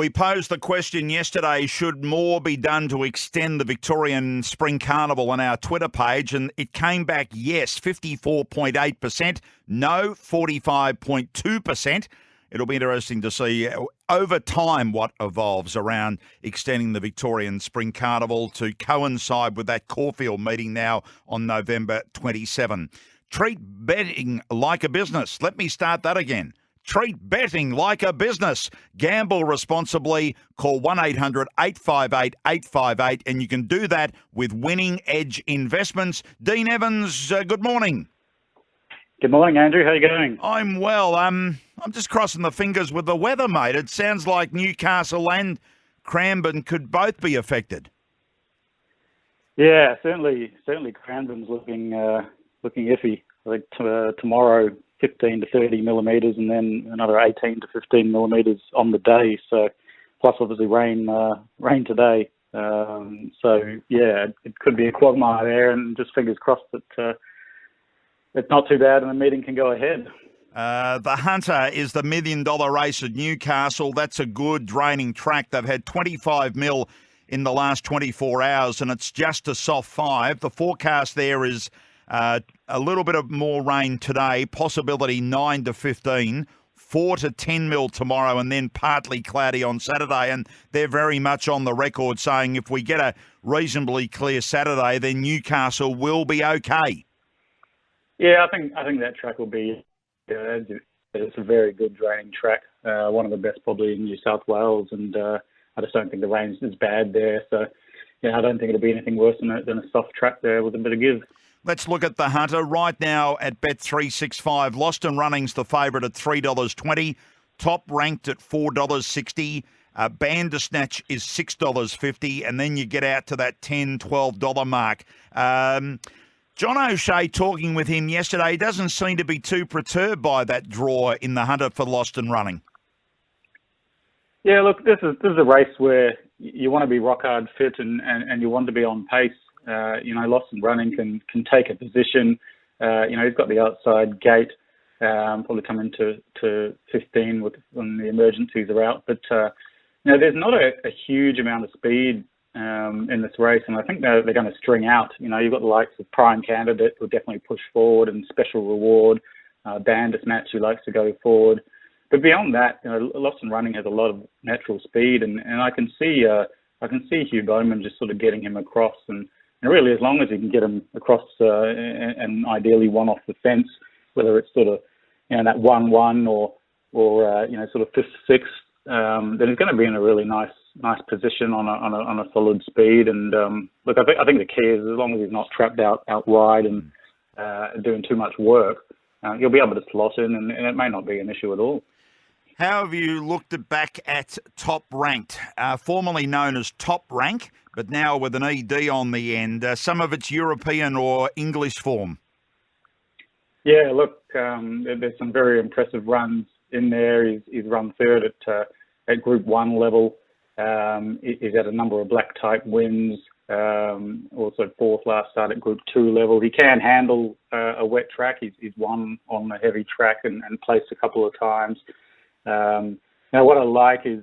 We posed the question yesterday, should more be done to extend the Victorian Spring Carnival on our Twitter page? And it came back yes, 54.8%, no, 45.2%. It'll be interesting to see over time what evolves around extending the Victorian Spring Carnival to coincide with that Caulfield meeting now on November 27. Treat betting like a business. Let me start that again. Treat betting like a business. Gamble responsibly. Call 1-800-858-858 and you can do that with Winning Edge Investments. Dean Evans, good morning. Good morning, Andrew. How are you going? I'm well. I'm just crossing the fingers with the weather, mate. It sounds like Newcastle and Cranbourne could both be affected. Yeah, certainly Cranbourne's looking iffy. I think tomorrow 15 to 30 millimetres and then another 18 to 15 millimetres on the day. So plus obviously rain today. So yeah, it could be a quagmire there, and just fingers crossed that it's not too bad and the meeting can go ahead. The Hunter is the $1 million race at Newcastle. That's a good draining track. They've had 25 mil in the last 24 hours and it's just a soft 5. The forecast there is a little bit of more rain today, possibility 9 to 15, 4 to 10 mil tomorrow, and then partly cloudy on Saturday. And they're very much on the record saying if we get a reasonably clear Saturday, then Newcastle will be okay. Yeah, I think that track will be. It's a very good draining track, one of the best probably in New South Wales, and I just don't think the rain is bad there. So yeah, I don't think it'll be anything worse than a soft track there with a bit of give. Let's look at the Hunter right now at Bet365. Lost and Running's the favourite at $3.20. Top ranked at $4.60. Bandersnatch is $6.50. And then you get out to that $10, $12 mark. John O'Shea, talking with him yesterday, doesn't seem to be too perturbed by that draw in the Hunter for Lost and Running. Yeah, look, this is a race where you want to be rock hard fit and you want to be on pace. Lost and Running can take a position. He's got the outside gate, probably come into 15 when the emergencies are out. But, there's not a huge amount of speed in this race, and I think they're going to string out. You've got the likes of Prime Candidate, who will definitely push forward, and Special Reward, Bandersnatch, who likes to go forward. But beyond that, Lost and Running has a lot of natural speed, and I can see Hugh Bowman just sort of getting him across, and really, as long as he can get him across and ideally one off the fence, whether it's sort of that 1-1 or sort of 5th, 6th, then he's going to be in a really nice position on a solid speed. And look, I think the key is as long as he's not trapped out wide and doing too much work, you'll be able to slot in, and it may not be an issue at all. How have you looked back at Top Ranked, formerly known as Top Rank, but now with an ED on the end? Some of its European or English form. Yeah, look, there's some very impressive runs in there. He's run third at Group 1 level. He's had a number of black type wins. Also fourth last start at Group 2 level. He can handle a wet track. He's won on the heavy track and placed a couple of times. Now, what I like is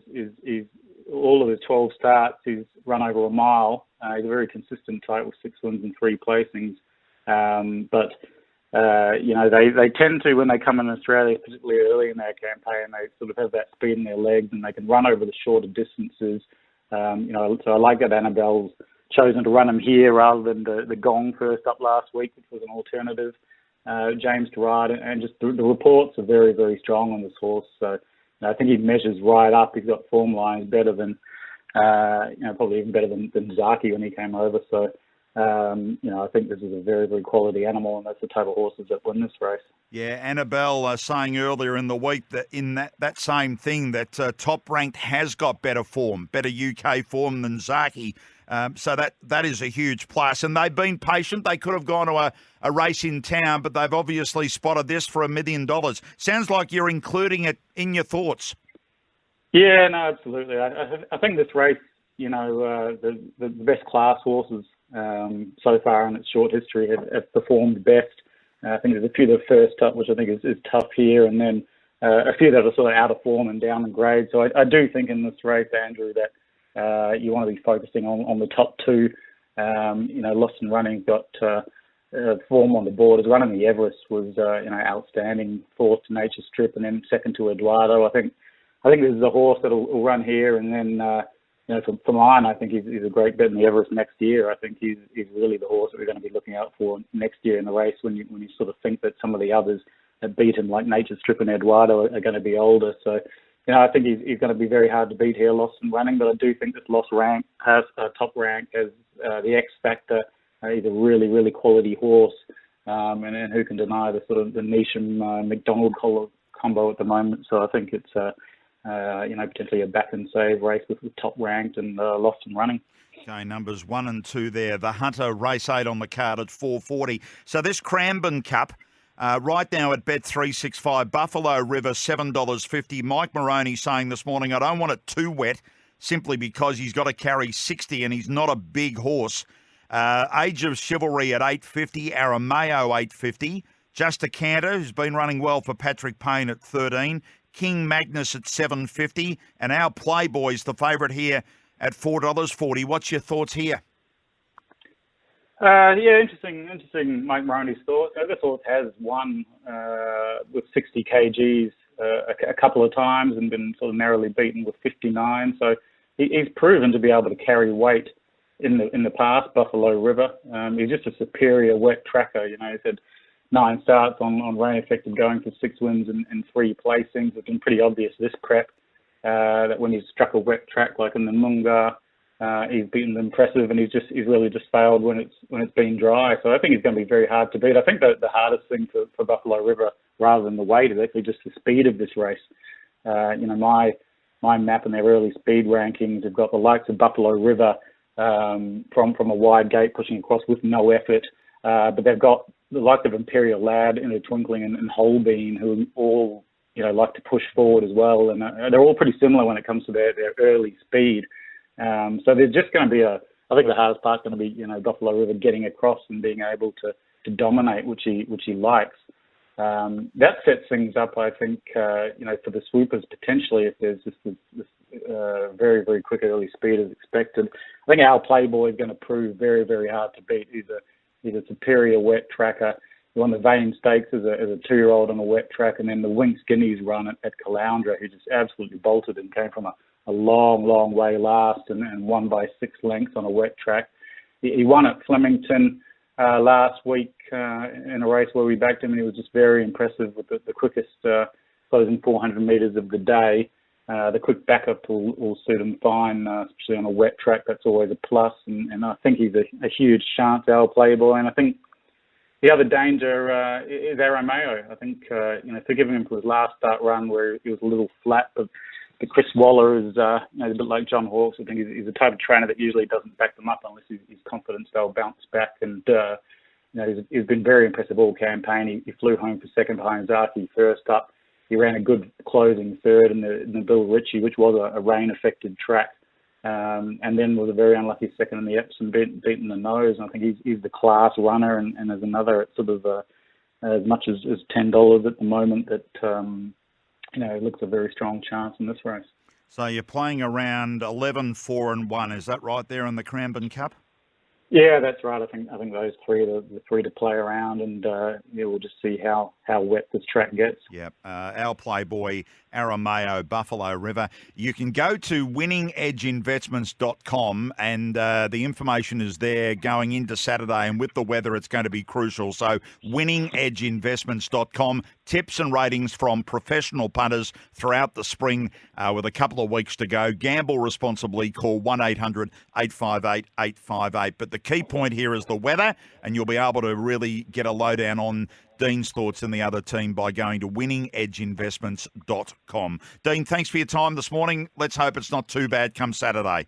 all of his 12 starts, he's run over a mile. He's a very consistent type with 6 wins and 3 placings. They tend to, when they come in Australia, particularly early in their campaign, they sort of have that speed in their legs and they can run over the shorter distances. So I like that Annabelle's chosen to run him here rather than the Gong first up last week, which was an alternative. James Gerard, and just the reports are very, very strong on this horse. So I think he measures right up. He's got form lines better than, probably even better than Zaki when he came over. So, I think this is a very, very quality animal, and that's the type of horses that win this race. Yeah, Annabelle saying earlier in the week that in that same thing that Top Ranked has got better form, better UK form than Zaki. So that is a huge plus. And they've been patient. They could have gone to a race in town, but they've obviously spotted this for $1 million. Sounds like you're including it in your thoughts. Yeah, no, absolutely. I think this race, the best class horses so far in its short history have performed best. I think there's a few that are first up, which I think is tough here, and then a few that are sort of out of form and down in grade. So I do think in this race, Andrew, that you want to be focusing on the top two. Lost and Running's got form on the board. His run in the Everest was outstanding. Fourth to Nature Strip, and then second to Eduardo. I think this is a horse that will run here, and then for mine, I think he's a great bet in the Everest next year. I think he's really the horse that we're going to be looking out for next year in the race. When you sort of think that some of the others that beat him, like Nature Strip and Eduardo, are going to be older. So I think he's going to be very hard to beat here, Lost and Running. But I do think this Lost rank has top rank as the X factor. He's a really, really quality horse, and who can deny the sort of the Neesham McDonald combo at the moment? So I think it's potentially a back and save race with top ranked and Lost and Running. Okay, numbers 1 and 2 there. The Hunter race 8 on the card at 4:40. So this Cranbourne Cup. Right now at Bet365, Buffalo River, $7.50. Mike Moroney saying this morning, I don't want it too wet, simply because he's got to carry 60 and he's not a big horse. Age of Chivalry at $8.50, Arameo $8.50. Just a Canter, who's been running well for Patrick Payne at 13. King Magnus at $7.50. And our Playboy's the favourite here at $4.40. What's your thoughts here? Interesting. Mike Moroney's thought. This horse has won with 60 kgs a couple of times and been sort of narrowly beaten with 59. So he's proven to be able to carry weight in the past. Buffalo River. He's just a superior wet tracker. He's had 9 starts on rain affected, going for 6 wins and 3 placings. It's been pretty obvious this prep that when he's struck a wet track like in the Munga. He's beaten impressive, and he's really just failed when it's been dry. So I think he's going to be very hard to beat. I think that the hardest thing for Buffalo River, rather than the weight, is actually just the speed of this race. My map and their early speed rankings have got the likes of Buffalo River from a wide gate pushing across with no effort, but they've got the likes of Imperial Lad, Inner Twinkling, and Holbein, who all like to push forward as well, and they're all pretty similar when it comes to their early speed. So there's just going to be I think the hardest part's going to be, Buffalo River getting across and being able to dominate, which he likes. That sets things up, I think, for the swoopers potentially, if there's just this very, very quick early speed as expected. I think our Playboy is going to prove very, very hard to beat. He's a superior wet tracker. He won the Vane Stakes as a 2-year-old on a wet track, and then the Winx Guineas run at Caloundra, who just absolutely bolted and came from a long, long way last and won by 6 lengths on a wet track. He won at Flemington last week in a race where we backed him, and he was just very impressive with the quickest closing 400 metres of the day. The quick backup will suit him fine, especially on a wet track. That's always a plus, and I think he's a huge chance, our Playboy. And I think the other danger is Arameo. I think, forgiving him for his last start run where he was a little flat, but Chris Waller is a bit like John Hawkes. I think he's the type of trainer that usually doesn't back them up unless he's confident they'll bounce back. And he's been very impressive all campaign. He flew home for second behind Zaki first up. He ran a good closing third in the Bill Ritchie, which was a rain-affected track, and then was a very unlucky second in the Epsom, beaten the nose. And I think he's the class runner, and there's another at sort of as much as $10 at the moment that. It looks a very strong chance in this race. So you're playing around 11, 4 and 1. Is that right there in the Cranbourne Cup? Yeah, that's right. I think those three are the three to play around, and we'll just see how wet this track gets. Yep. Our Playboy, Arameo, Buffalo River. You can go to winningedgeinvestments.com, and the information is there going into Saturday, and with the weather, it's going to be crucial. So winningedgeinvestments.com. Tips and ratings from professional punters throughout the spring with a couple of weeks to go. Gamble responsibly. Call 1-800-858-858. But the key point here is the weather, and you'll be able to really get a lowdown on Dean's thoughts and the other team by going to winningedgeinvestments.com. Dean, thanks for your time this morning. Let's hope it's not too bad come Saturday.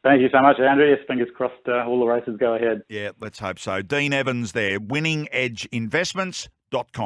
Thank you so much, Andrew. Yes, fingers crossed all the races go ahead. Yeah, let's hope so. Dean Evans there, winningedgeinvestments.com.